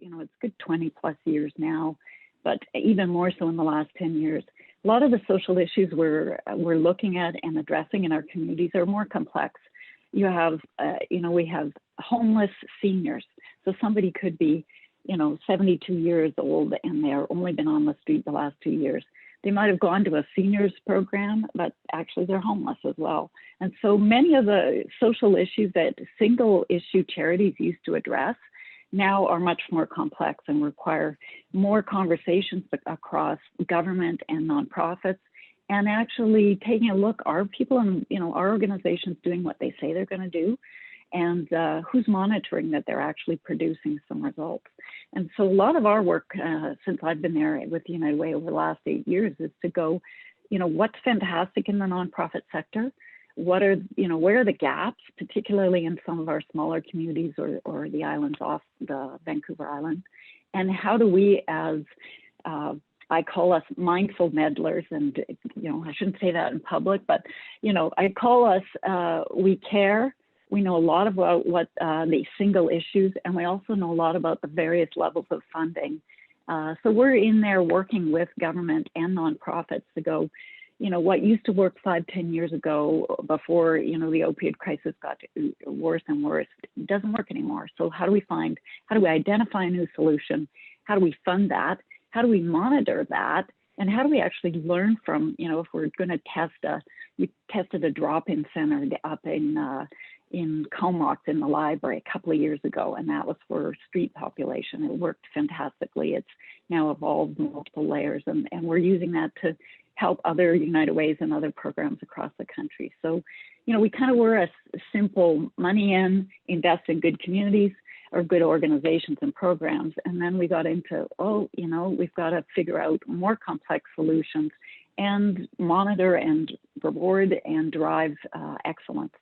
it's good 20 plus years now, but even more so in the last 10 years. A lot of the social issues we're looking at and addressing in our communities are more complex. You have, we have homeless seniors. So somebody could be, 72 years old and they're only been on the street the last 2 years. They might have gone to a seniors program, but actually they're homeless as well. And so many of the social issues that single issue charities used to address now are much more complex and require more conversations across government and nonprofits, and actually taking a look, are people in, our organizations doing what they say they're going to do? And who's monitoring that they're actually producing some results? And so a lot of our work since I've been there with United Way over the last 8 years is to go, what's fantastic in the nonprofit sector? What are, where are the gaps, particularly in some of our smaller communities or the islands off the Vancouver Island? And how do we, as I call us mindful meddlers, and I shouldn't say that in public, but I call us we care. We know a lot about what the single issues, and we also know a lot about the various levels of funding. So we're in there working with government and nonprofits to go, what used to work 5-10 years ago before, the opioid crisis got worse and worse, doesn't work anymore. So how do we identify a new solution? How do we fund that? How do we monitor that? And how do we actually learn from, if we're going to we tested a drop-in center up in Comox in the library a couple of years ago, and that was for street population. It worked fantastically. It's now evolved multiple layers, and we're using that to help other United Ways and other programs across the country. So, we kind of were a simple money in, invest in good communities or good organizations and programs. And then we got into, we've got to figure out more complex solutions and monitor and reward and drive excellence.